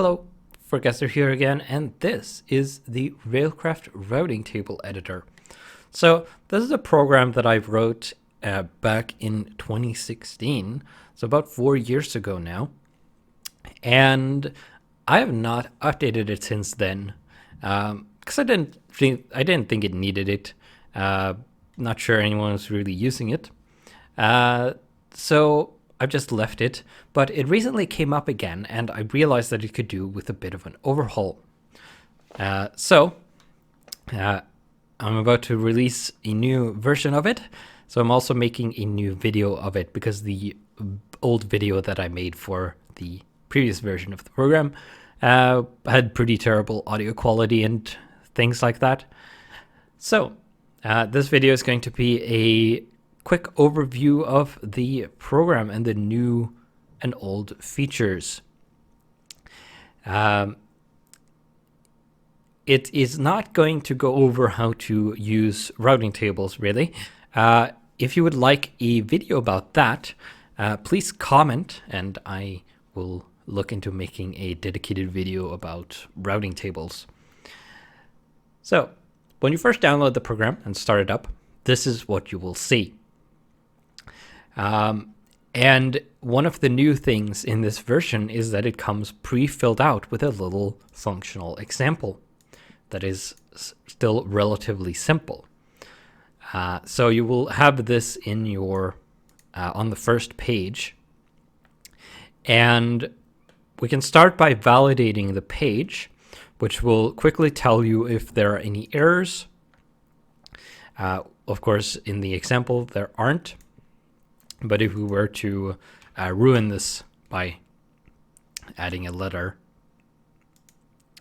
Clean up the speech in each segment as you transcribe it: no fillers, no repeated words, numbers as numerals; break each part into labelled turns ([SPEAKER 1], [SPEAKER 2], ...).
[SPEAKER 1] Hello, Forgesser here again, and this is the Railcraft routing table editor. So this is a program that I wrote back in 2016, so about 4 years ago now, and I have not updated it since then because I didn't think it needed it. Not sure anyone was really using it. So I've just left it, but it recently came up again, and I realized that it could do with a bit of an overhaul. So I'm about to release a new version of it, so I'm also making a new video of it because the old video that I made for the previous version of the program had pretty terrible audio quality and things like that. So this video is going to be a quick overview of the program and the new and old features. It is not going to go over how to use routing tables, really. If you would like a video about that, please comment and I will look into making a dedicated video about routing tables. So when you first download the program and start it up, this is what you will see. And one of the new things in this version is that it comes pre-filled out with a little functional example that is still relatively simple. So you will have this in your on the first page, and we can start by validating the page, which will quickly tell you if there are any errors. Of course, in the example, there aren't. But if we were to ruin this by adding a letter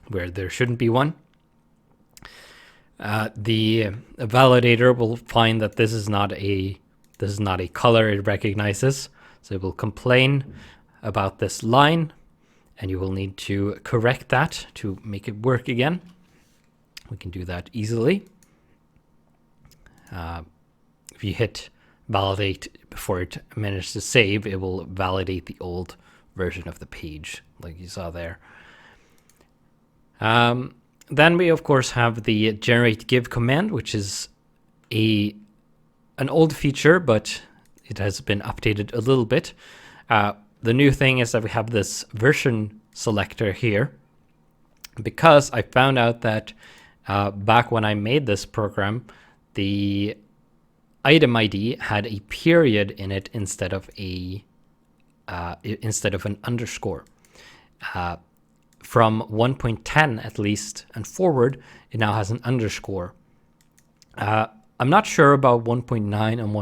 [SPEAKER 1] where there shouldn't be one, the validator will find that this is not a color it recognizes, so it will complain about this line, and you will need to correct that to make it work again. We can do that easily. If you hit validate before it manages to save, it will validate the old version of the page, like you saw there. Then we of course have the generate give command, which is an old feature, but it has been updated a little bit. The new thing is that we have this version selector here, because I found out that back when I made this program, the item ID had a period in it instead of an underscore. From 1.10 at least and forward, it now has an underscore. I'm not sure about 1.9 and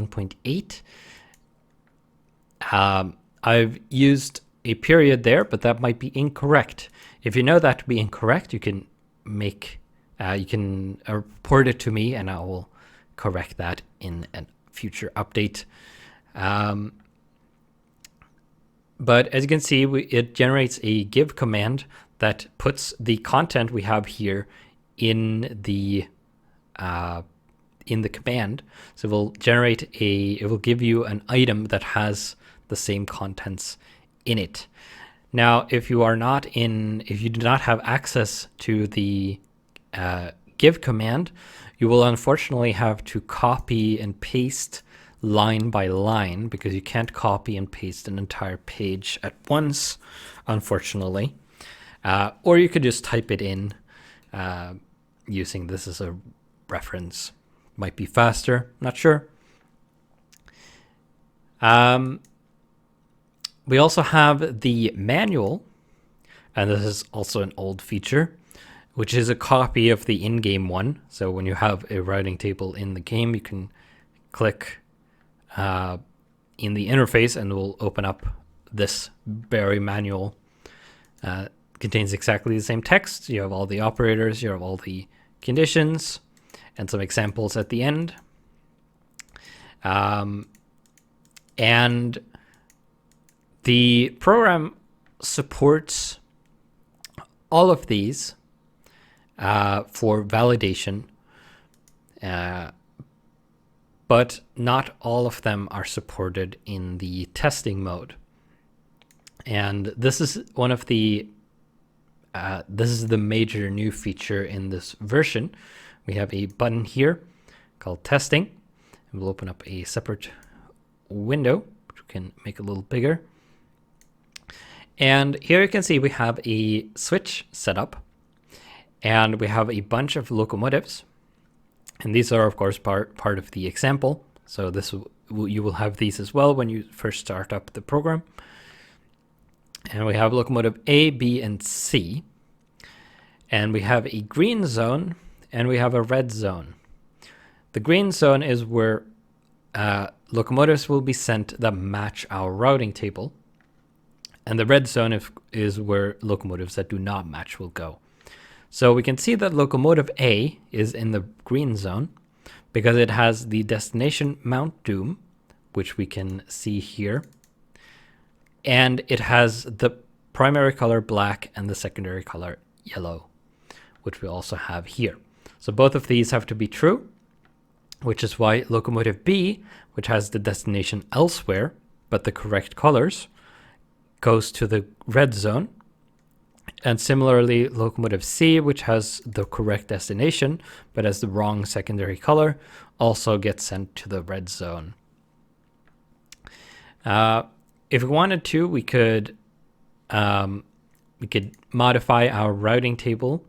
[SPEAKER 1] 1.8. I've used a period there, but that might be incorrect. If you know that to be incorrect, you can report it to me, and I will correct that in a future update. But as you can see, it generates a give command that puts the content we have here in the command. So it will give you an item that has the same contents in it. Now, if you do not have access to the give command, you will unfortunately have to copy and paste line by line, because you can't copy and paste an entire page at once, unfortunately. Or you could just type it in using this as a reference. Might be faster, not sure. We also have the manual, and this is also an old feature, which is a copy of the in-game one. So when you have a routing table in the game, you can click in the interface and it will open up this very manual. Contains exactly the same text. You have all the operators, you have all the conditions, and some examples at the end. And the program supports all of these for validation, but not all of them are supported in the testing mode. And this is one of the this is the major new feature in this version. We have a button here called testing. And we'll open up a separate window, which we can make a little bigger. And here you can see we have a switch set up, and we have a bunch of locomotives. And these are, of course, part of the example. So you will have these as well when you first start up the program. And we have locomotive A, B, and C. And we have a green zone, and we have a red zone. The green zone is where locomotives will be sent that match our routing table. And the red zone is where locomotives that do not match will go. So we can see that locomotive A is in the green zone because it has the destination Mount Doom, which we can see here. And it has the primary color black and the secondary color yellow, which we also have here. So both of these have to be true, which is why locomotive B, which has the destination elsewhere, but the correct colors, goes to the red zone. And similarly, locomotive C, which has the correct destination, but has the wrong secondary color, also gets sent to the red zone. If we wanted to, we could modify our routing table.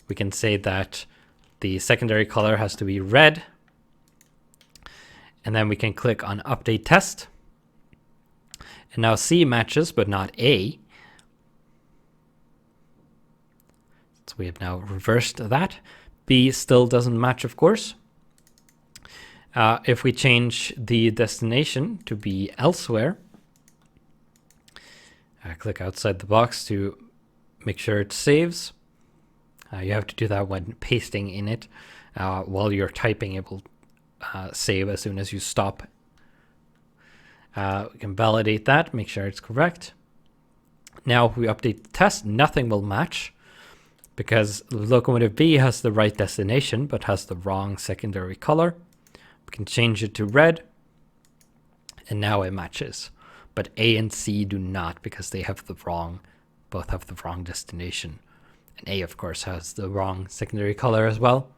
[SPEAKER 1] We can say that the secondary color has to be red, and then we can click on Update Test. And now C matches, but not A. So we have now reversed that. B still doesn't match, of course. If we change the destination to be elsewhere, click outside the box to make sure it saves. You have to do that when pasting in it. While you're typing, it will save as soon as you stop. We can validate that, make sure it's correct. Now, if we update the test, nothing will match because locomotive B has the right destination but has the wrong secondary color. We can change it to red, and now it matches. But A and C do not because they have both have the wrong destination. And A, of course, has the wrong secondary color as well.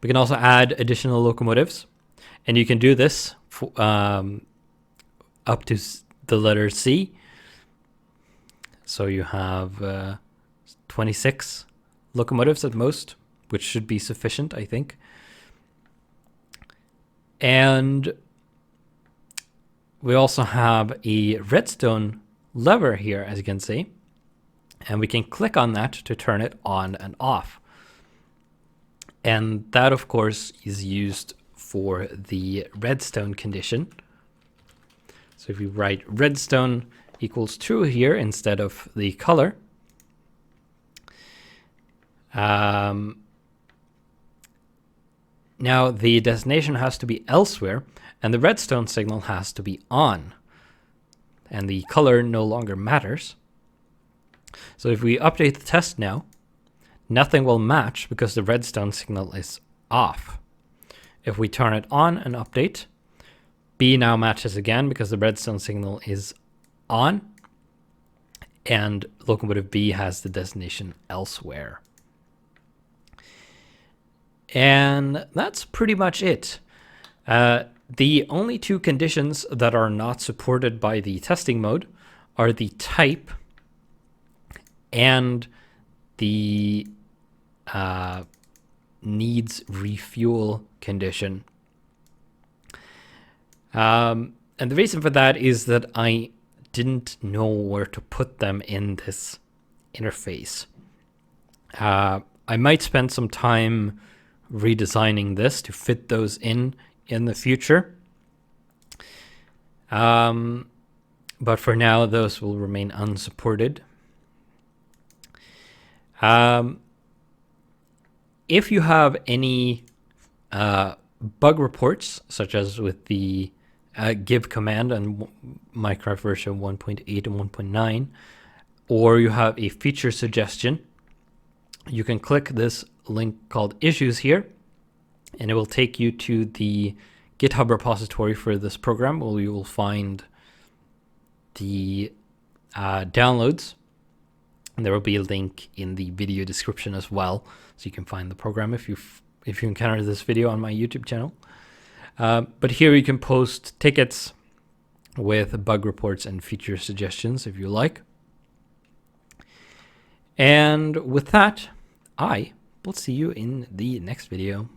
[SPEAKER 1] We can also add additional locomotives, and you can do this up to the letter C. So you have 26 locomotives at most, which should be sufficient, I think. And we also have a redstone lever here, as you can see. And we can click on that to turn it on and off. And that, of course, is used for the redstone condition. So if we write redstone equals true here instead of the color, now the destination has to be elsewhere and the redstone signal has to be on, and the color no longer matters. So if we update the test now, nothing will match because the redstone signal is off. If we turn it on and update, B now matches again because the redstone signal is on, and locomotive B has the destination elsewhere. And that's pretty much it. The only two conditions that are not supported by the testing mode are the type and the needs refuel condition. And the reason for that is that I didn't know where to put them in this interface. I might spend some time redesigning this to fit those in the future. But for now, those will remain unsupported. If you have any bug reports, such as with the give command on Minecraft version 1.8 and 1.9, or you have a feature suggestion, you can click this link called issues here, and it will take you to the GitHub repository for this program, where you will find the downloads And there will be a link in the video description as well, so you can find the program if you encounter this video on my YouTube channel. But here you can post tickets with bug reports and feature suggestions if you like. And with that, I will see you in the next video.